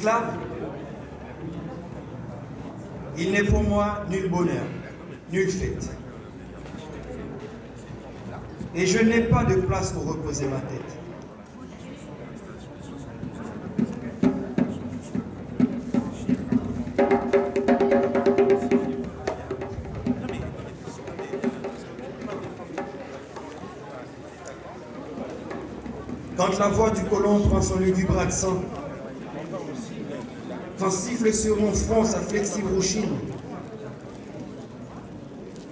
esclave, il n'est pour moi nul bonheur, nulle fête. Et je n'ai pas de place pour reposer ma tête. Quand la voix du colon prend son lugubre accent, quand siffle sur mon front sa flexible rouchine,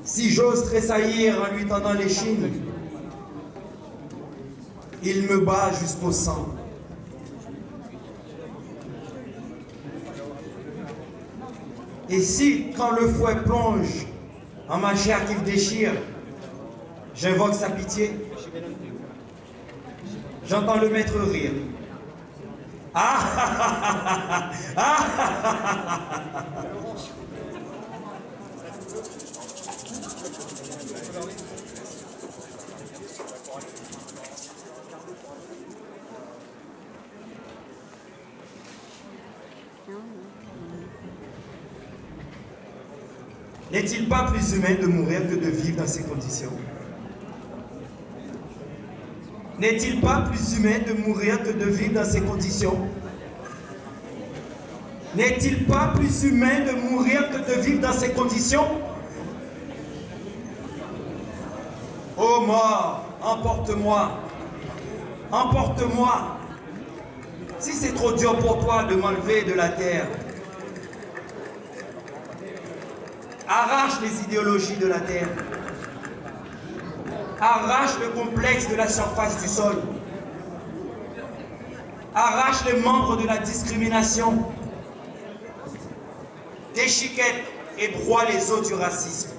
si j'ose tressaillir en lui tendant l'échine, il me bat jusqu'au sang. Et si, quand le fouet plonge en ma chair qu'il déchire, j'invoque sa pitié, j'entends le maître rire. Ah ah ah ah ah. N'est-il pas plus humain de mourir que de vivre dans ces conditions? N'est-il pas plus humain de mourir que de vivre dans ces conditions? N'est-il pas plus humain de mourir que de vivre dans ces conditions? Ô mort, emporte-moi, emporte-moi. Si c'est trop dur pour toi de m'enlever de la terre, arrache les idéologies de la terre. Arrache le complexe de la surface du sol. Arrache les membres de la discrimination. Déchiquette et broie les os du racisme.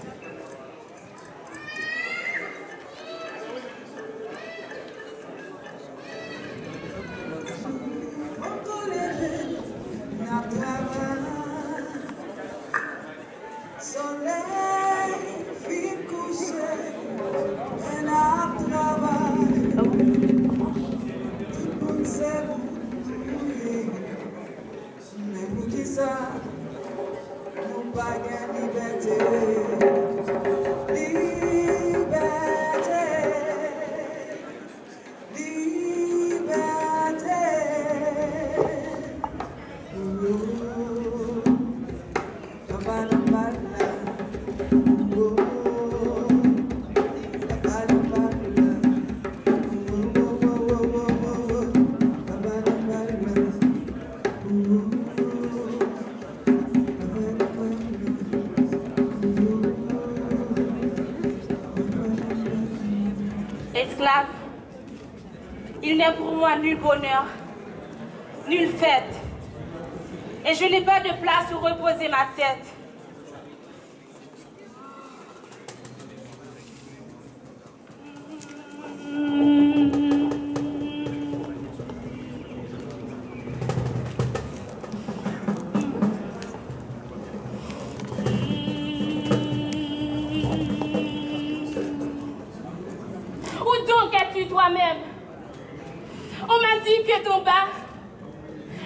Esclave, il n'est pour moi nul bonheur, nulle fête, et je n'ai pas de place où reposer ma tête. Où donc es-tu toi-même? On m'a dit que ton bas,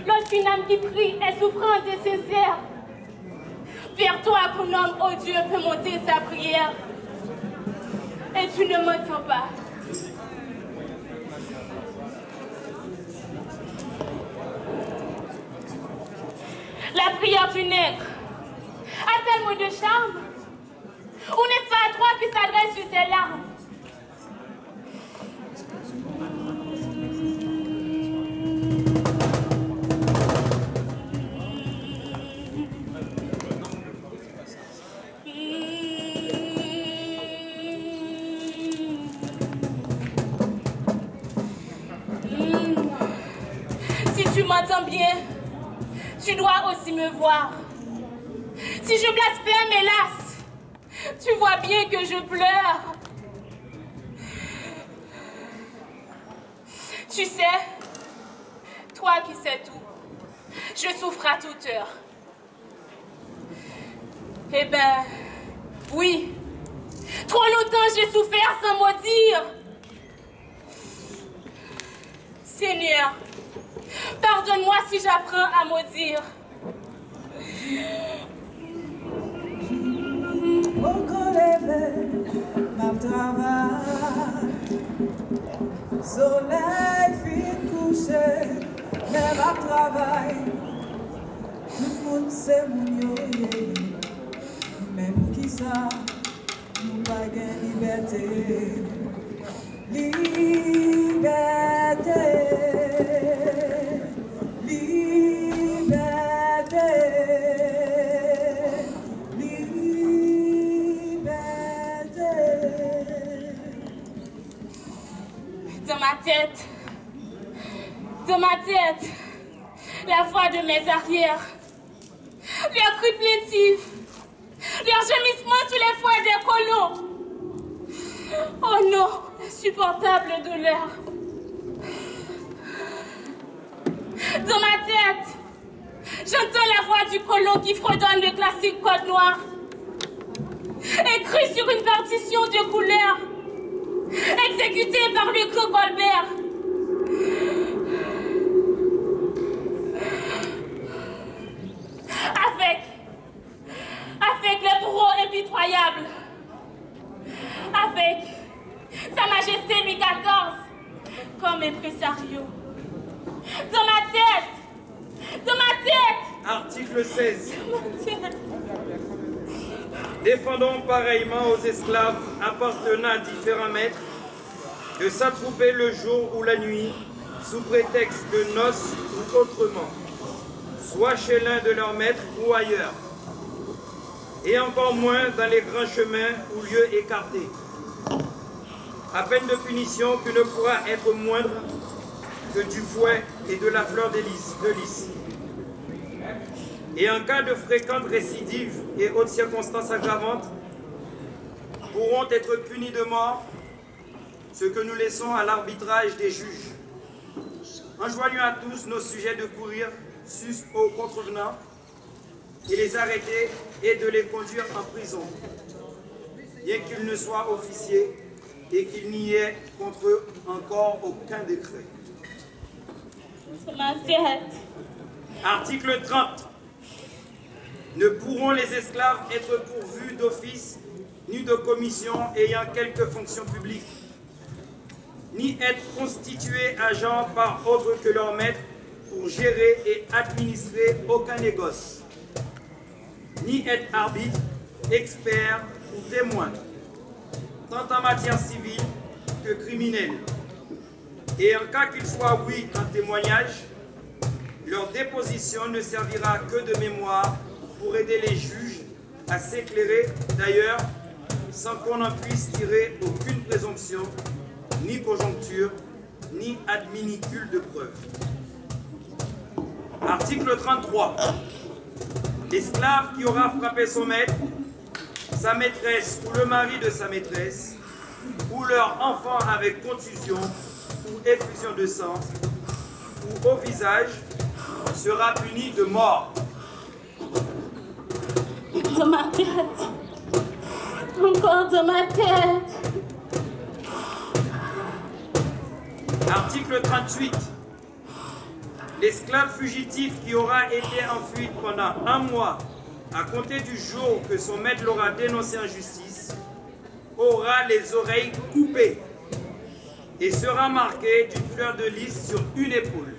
lorsqu'une âme qui prie est souffrante et sincère, vers toi qu'un homme odieux peut monter sa prière. Et tu ne m'entends pas. La prière du nègre a-t-elle mot de charme? Ou n'est-ce pas à toi qui s'adresse sur ses larmes? Si tu m'entends bien, tu dois aussi me voir. Si je blasphème, hélas, tu vois bien que je pleure. Tu sais, toi qui sais tout, je souffre à toute heure. Eh ben, oui, trop longtemps j'ai souffert sans mot dire. Seigneur, Pardonne-moi si j'apprends à maudire. Beaucoup levé, ma travail. Soleil fin couché, mais ma travail. Tout le monde sait mon yoye. Même qui ça, nous pas gain liberté. Liberté. Dans ma tête, la voix de mes arrières, leurs cris plaintifs, leurs gemissements sous les fouets des colons. Oh non, insupportable douleur. Dans ma tête, j'entends la voix du colon qui fredonne le classique Code Noir, écrit sur une partition de couleur, exécuté par le grand Colbert. Avec le bourreau impitoyable, avec Sa Majesté Louis XIV comme impresario. Dans ma tête. Article 16. Dans ma tête. Défendons pareillement aux esclaves appartenant à différents maîtres de s'attrouper le jour ou la nuit sous prétexte de noces ou autrement, soit chez l'un de leurs maîtres ou ailleurs, et encore moins dans les grands chemins ou lieux écartés. À peine de punition qui ne pourra être moindre que du fouet et de la fleur de lys. Et en cas de fréquentes récidives et autres circonstances aggravantes, pourront être punis de mort, ce que nous laissons à l'arbitrage des juges. Enjoignons à tous nos sujets de courir sus aux contrevenants et les arrêter et de les conduire en prison, bien qu'ils ne soient officiers et qu'il n'y ait contre eux encore aucun décret. Dans ma tête. Article 30. Ne pourront les esclaves être pourvus d'office ni de commission ayant quelque fonction publique, ni être constitués agents par autre que leur maître pour gérer et administrer aucun négoce, ni être arbitre, expert ou témoin, tant en matière civile que criminelle. Et en cas qu'il soit oui en témoignage, leur déposition ne servira que de mémoire pour aider les juges à s'éclairer, d'ailleurs, sans qu'on en puisse tirer aucune présomption, ni conjoncture, ni adminicule de preuve. Article 33. L'esclave qui aura frappé son maître, sa maîtresse ou le mari de sa maîtresse, ou leur enfant avec contusion ou effusion de sang, ou au visage, sera puni de mort. Dans ma tête. Encore dans ma tête. Article 38. L'esclave fugitif qui aura été en fuite pendant 1 mois à compter du jour que son maître l'aura dénoncé en justice aura les oreilles coupées et sera marqué d'une fleur de lys sur une épaule.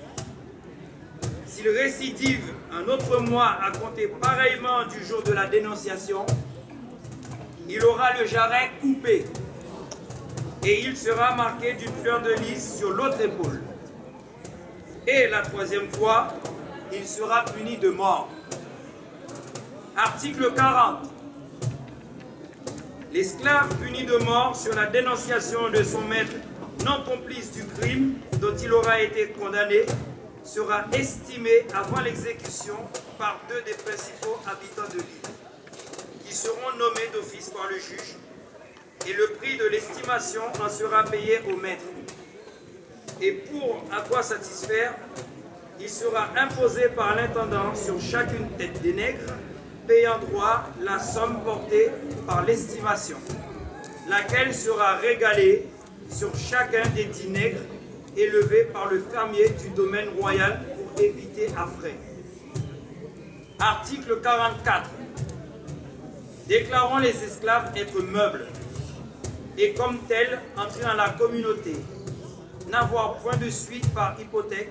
S'il récidive un autre mois à compter pareillement du jour de la dénonciation, il aura le jarret coupé et il sera marqué d'une fleur de lys sur l'autre épaule. Et la 3e fois, il sera puni de mort. Article 40. L'esclave puni de mort sur la dénonciation de son maître non complice du crime dont il aura été condamné sera estimé avant l'exécution par 2 des principaux habitants de l'île, qui seront nommés d'office par le juge, et le prix de l'estimation en sera payé au maître. Et pour à quoi satisfaire, il sera imposé par l'intendant sur chacune tête des nègres, payant droit la somme portée par l'estimation, laquelle sera régalée sur chacun des 10 nègres élevés par le fermier du domaine royal pour éviter à frais. Article 44. Déclarant les esclaves être meubles et comme tels entrer dans la communauté, n'avoir point de suite par hypothèque,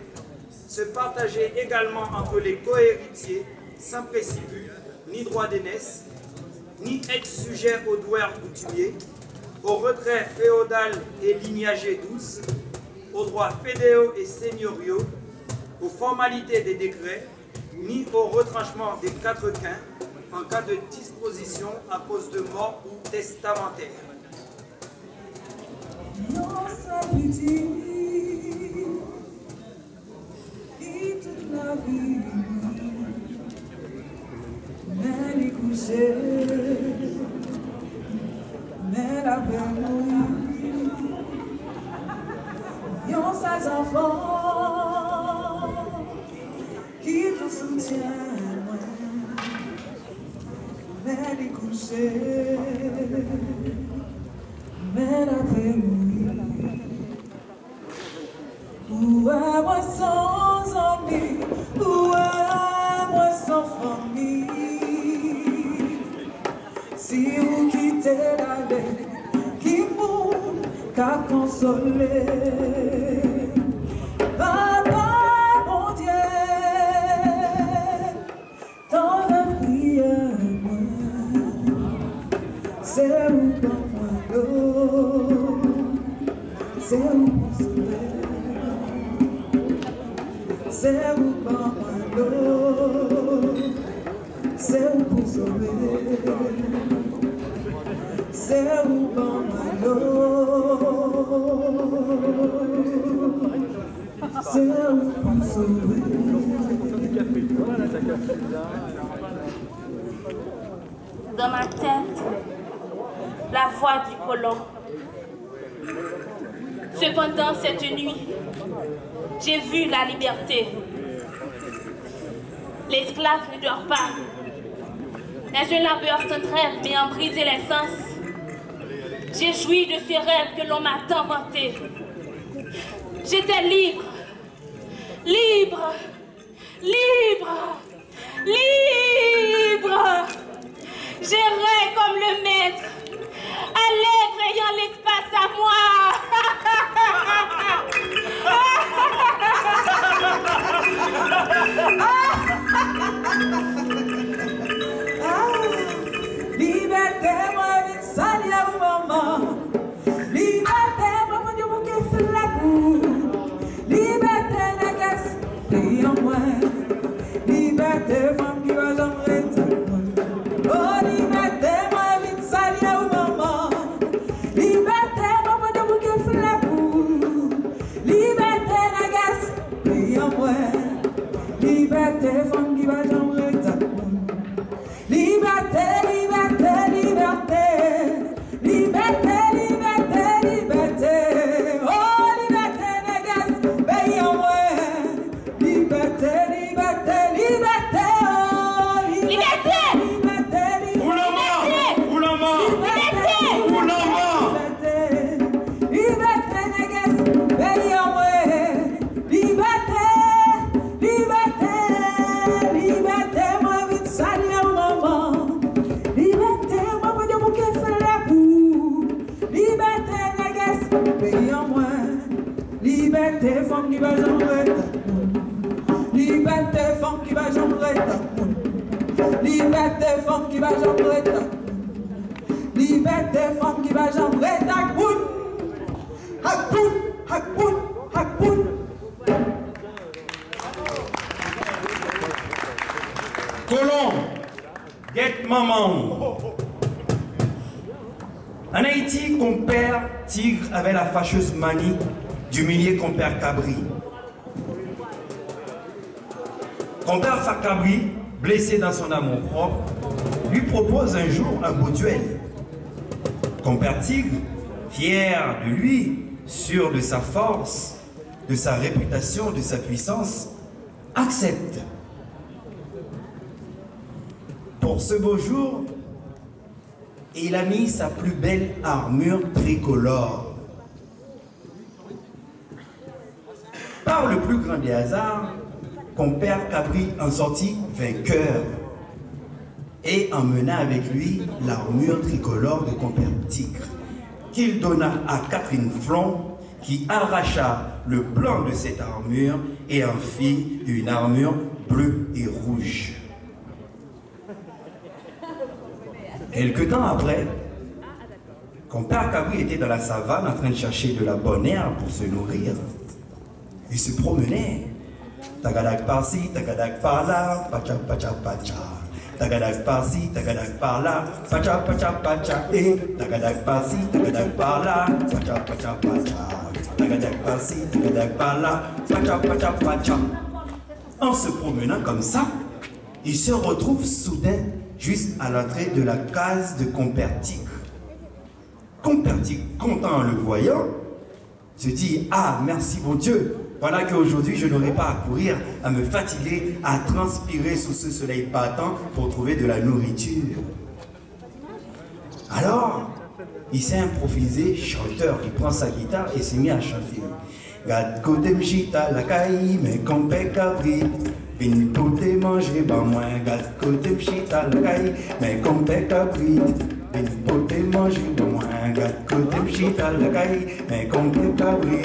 se partager également entre les cohéritiers sans préciput, ni droit d'aînesse, ni être sujet aux douaires coutumiers, aux retraits féodal et lignagés douces, aux droits fédéraux et seigneuriaux, aux formalités des décrets, ni au retranchement des quatriquins en cas de disposition à cause de mort ou testamentaire. Non, ça petit, qui toute la vie, mais les coucher, mais la mourir. Yon ces enfants, qui tout soutiennent, mais les coucher, mais la mourir. Où est moi sans amis, où est moi sans famille? Si vous quittez la vie, qui mourra qu'à consoler. Papa, mon Dieu, dans la prière, c'est où dans moi l'eau, c'est où pour sauver. C'est où dans moi l'eau, c'est où pour sauver. C'est où dans moi l'eau, c'est où pour sauver. Dans ma tête, la voix du colon. Cependant, cette nuit, j'ai vu la liberté. L'esclave ne dort pas. Est-ce un labeur sans trêve m'ayant brisé les sens? J'ai joui de ces rêves que l'on m'a tant vantés. J'étais libre, libre, libre, libre. J'errais comme le maître, allègre ayant l'espace à moi. Liberté, moi, vite salia ou maman. Liberté, maman, Dieu, mon cœur fait la cour. Liberté, négasse, pays en moi. Liberté, femme qui va jamais oh, liberté, moi, vite salia ou maman. Liberté, maman, Dieu, mon cœur fait la cour. Liberté, négasse, pays en moi. Liberté, femme qui va jamais liberté, liberté, liberté, liberté, liberté, liberté, oh liberté, négasse, pays en moi, liberté, liberté, liberté, oh liberté, liberté, liberté, liberté, négasse, pays en moi, liberté, liberté, liberté, moi vite salut. Liberté, femme qui va jamais liberté, femme qui va jamais liberté, femme qui va jamais liberté, femme qui va jamais Hakpoun, hakpoun, hakpoun. Colon, get maman. En Haïti, compère Tigre avait la fâcheuse manie d'humilier compère Cabri. Compère Cabri, blessé dans son amour-propre, lui propose un jour un beau duel. Compère Tigre, fier de lui, sûr de sa force, de sa réputation, de sa puissance, accepte. Pour ce beau jour, il a mis sa plus belle armure tricolore. Par le plus grand des hasards, compère Cabri en sortit vainqueur et emmena avec lui l'armure tricolore de compère Tigre, qu'il donna à Catherine Flon, qui arracha le blanc de cette armure et en fit une armure bleue et rouge. Quelque temps après, compère Cabri était dans la savane en train de chercher de la bonne herbe pour se nourrir. Il se promenait. Tagadak par-ci, tagadak par-là, pacha pacha pacha. Tagadak par-ci, tagadak par-là, pacha pacha pacha. Et tagadak par-ci, tagadak par-là, pacha pacha pacha. Tagadak par-ci, tagadak par-là, pacha pacha pacha. En se promenant comme ça, il se retrouve soudain juste à l'entrée de la case de compère Tigre. Compère Tigre, content en le voyant, se dit: ah, merci mon Dieu, voilà qu'aujourd'hui je n'aurai pas à courir, à me fatiguer, à transpirer sous ce soleil battant pour trouver de la nourriture. Alors, il s'est improvisé chanteur, il prend sa guitare et s'est mis à chanter. Gad kote mchita la caille, mais compère Cabri, vin pote manger ban moins. Gad kote mchita la caille, mais compère Cabri, vin pote manger ban moins. Gad kote mchita la caille, mais compère Cabri,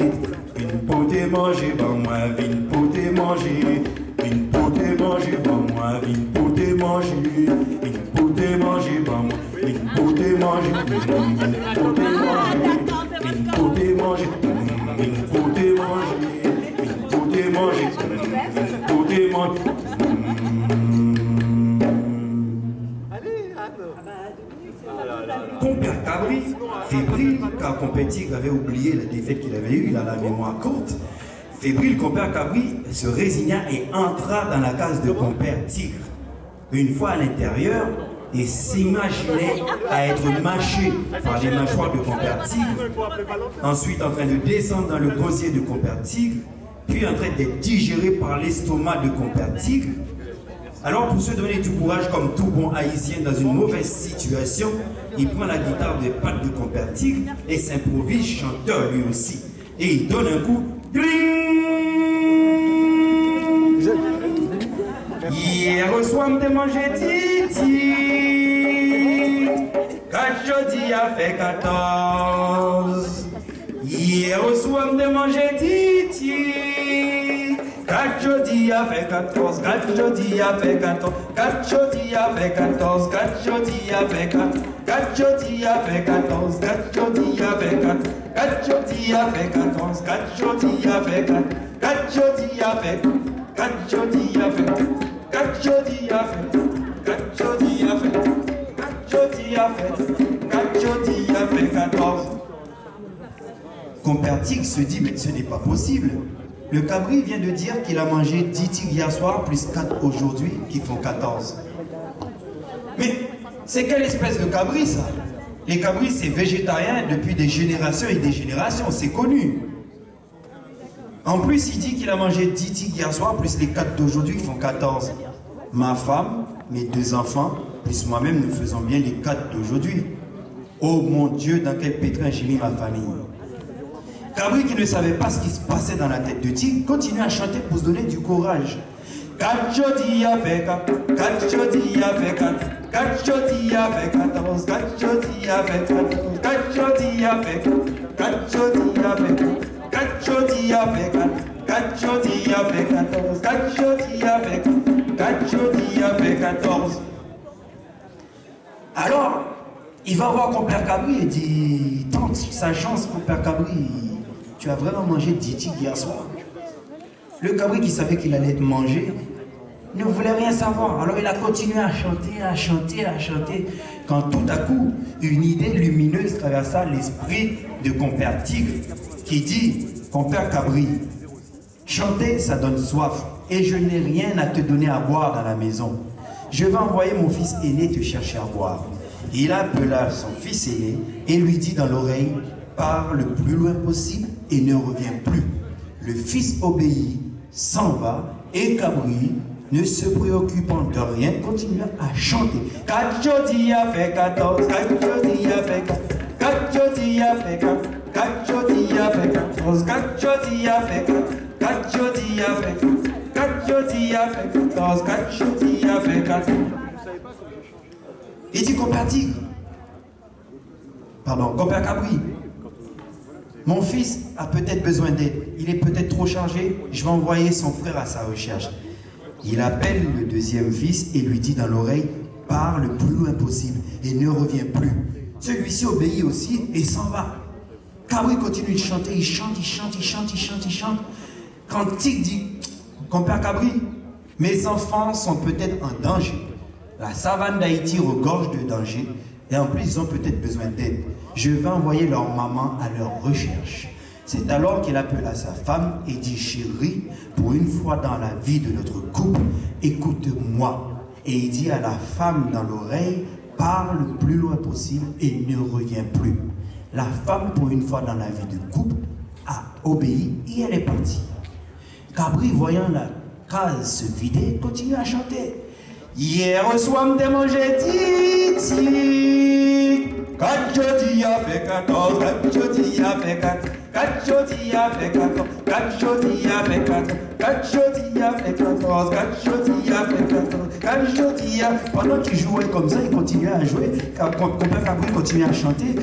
vin pote manger ban moins. Vin pote manger, vin pote manger ban moins. Vin pote manger, vin pote manger ban moins. Vin pote manger, vin pote manger, vin pote manger. Une pote manger, une pote manger, une pote manger. Compère Cabri, fébrile, car compère Tigre avait oublié la défaite qu'il avait eue, il a la mémoire courte. Fébrile, compère Cabri se résigna et entra dans la case de compère Tigre. Une fois à l'intérieur, et s'imaginait à être mâché par les mâchoires de compère Tigre, ensuite en train de descendre dans le gosier de compère Tigre, puis en train d'être digéré par l'estomac de compère Tigre. Alors pour se donner du courage comme tout bon haïtien dans une mauvaise situation, il prend la guitare des pattes de compère Tigre et s'improvise chanteur lui aussi. Et il donne un coup, hier au soir me manger titi, quand jeudi a fait 14. Hier au soir me manger titi, quand jeudi a fait 14. Quand jeudi a fait 14. Quand jeudi a fait 14. Quand jeudi a fait 14. Quand jeudi a fait 14. Quand jeudi a fait 14. Quand jeudi a fait 14. Quand jeudi a fait 14. Quand jeudi a fait 14. Quand jeudi a fait 14. Quand jeudi a fait, quand jeudi a fait, quand jeudi a fait, quand jeudi a fait 14. Compère Tigre se dit: mais ce n'est pas possible. Le Cabri vient de dire qu'il a mangé 10 tigres hier soir plus 4 aujourd'hui qui font 14. Mais c'est quelle espèce de Cabri ça? Les Cabris c'est végétarien depuis des générations et des générations, c'est connu. En plus, il dit qu'il a mangé 10 tigres hier soir, plus les 4 d'aujourd'hui qui font 14. Ma femme, mes 2 enfants, plus moi-même, nous faisons bien les 4 d'aujourd'hui. Oh mon Dieu, dans quel pétrin j'ai mis ma famille. Cabri, qui ne savait pas ce qui se passait dans la tête de Tigre, continue à chanter pour se donner du courage. 4 jeudi a fait 4, 4 jeudi a fait 4, 4 jeudi a fait 14, 4 jeudi a fait 14, 4 jeudi a fait 4, 4 jeudi a fait 4. 4 jeudi a fait 4, 4 jeudi a fait 14, 4 jeudi a fait 4 jeudi a fait 14. Alors, il va voir compère Cabri et dit: tante, sa chance, compère Cabri, tu as vraiment mangé 10 tigres hier soir. Le Cabri, qui savait qu'il allait être mangé, ne voulait rien savoir. Alors il a continué à chanter, à chanter, à chanter, quand tout à coup, une idée lumineuse traversa l'esprit de compère Tigre, qui dit: compère Cabri, chanter ça donne soif et je n'ai rien à te donner à boire dans la maison. Je vais envoyer mon fils aîné te chercher à boire. Il appela son fils aîné et lui dit dans l'oreille: pars le plus loin possible et ne reviens plus. Le fils obéit, s'en va et Cabri, ne se préoccupant de rien, continua à chanter. 4 jeudi a fait 14, 4 jeudi a fait 4, 4 jeudi a fait 4, 4 jeudi a fait 14, 4 jeudi a fait 4, 4 jeudi a fait 4 jeudi a fait 14, 4 jeudi a fait 14. Il dit compère Tigre, pardon, compère Cabri, mon fils a peut-être besoin d'aide, il est peut-être trop chargé, je vais envoyer son frère à sa recherche. Il appelle le deuxième fils et lui dit dans l'oreille, pars le plus loin possible et ne reviens plus. Celui-ci obéit aussi et s'en va. Cabri continue de chanter, il chante. Quand Tigre dit, compère Cabri, mes enfants sont peut-être en danger. La savane d'Haïti regorge de danger et en plus ils ont peut-être besoin d'aide. Je vais envoyer leur maman à leur recherche. C'est alors qu'il appela sa femme et dit, chérie, pour une fois dans la vie de notre couple, écoute-moi. Et il dit à la femme dans l'oreille, pars le plus loin possible et ne reviens plus. La femme, pour une fois dans la vie de couple, a obéi et elle est partie. Cabri, voyant la case se vider, continue à chanter. Hier soir, m'te mangé titi. 4 jeudi a fait 14, 4 jeudi a fait 4, 4 jeudi a fait 14, 4 jeudi a fait 4, 4 jeudi a fait 14, 4 jeudi a fait 14, 4 jeudi a... Pendant qu'il jouait comme ça, il continuait à jouer. Compère Cabri continuait à chanter.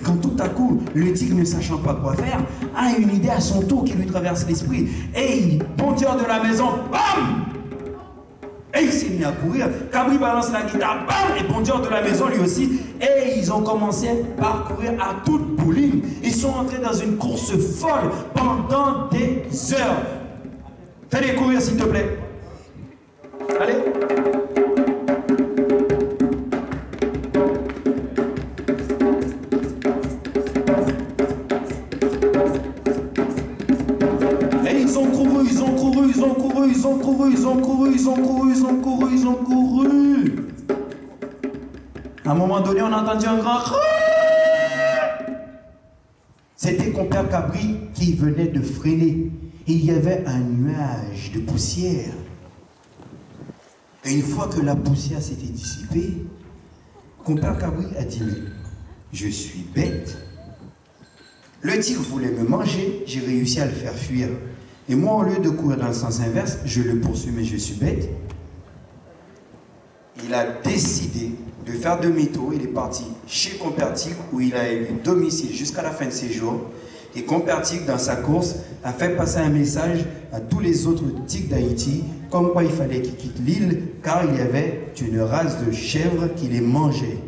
Quand tout à coup, le tigre, ne sachant pas quoi faire, a une idée à son tour qui lui traverse l'esprit. Et bondieur de la maison, bam! Et il s'est mis à courir. Cabri balance la guitare, bam! Et bondieur de la maison lui aussi. Et ils ont commencé à courir à toute bouline. Ils sont entrés dans une course folle pendant des heures. Fais-les courir s'il te plaît. Allez. Et ils ont couru. À un moment donné, on a entendu un grand cri. C'était compère Cabri qui venait de freiner. Il y avait un nuage de poussière. Et une fois que la poussière s'était dissipée, compère Cabri a dit, mais je suis bête. Le tigre voulait me manger, j'ai réussi à le faire fuir. Et moi, au lieu de courir dans le sens inverse, je le poursuis, mais je suis bête. Il a décidé de faire demi-tour. Il est parti chez compère Tigre, où il a élu domicile jusqu'à la fin de ses jours. Et compère Tigre, dans sa course, a fait passer un message à tous les autres tigres d'Haïti, comme quoi il fallait qu'ils quittent l'île, car il y avait une race de chèvres qui les mangeait.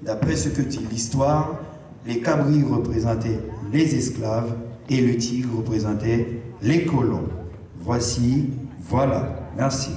D'après ce que dit l'histoire, les cabris représentaient les esclaves et le tigre représentait les colons. Voilà. Merci.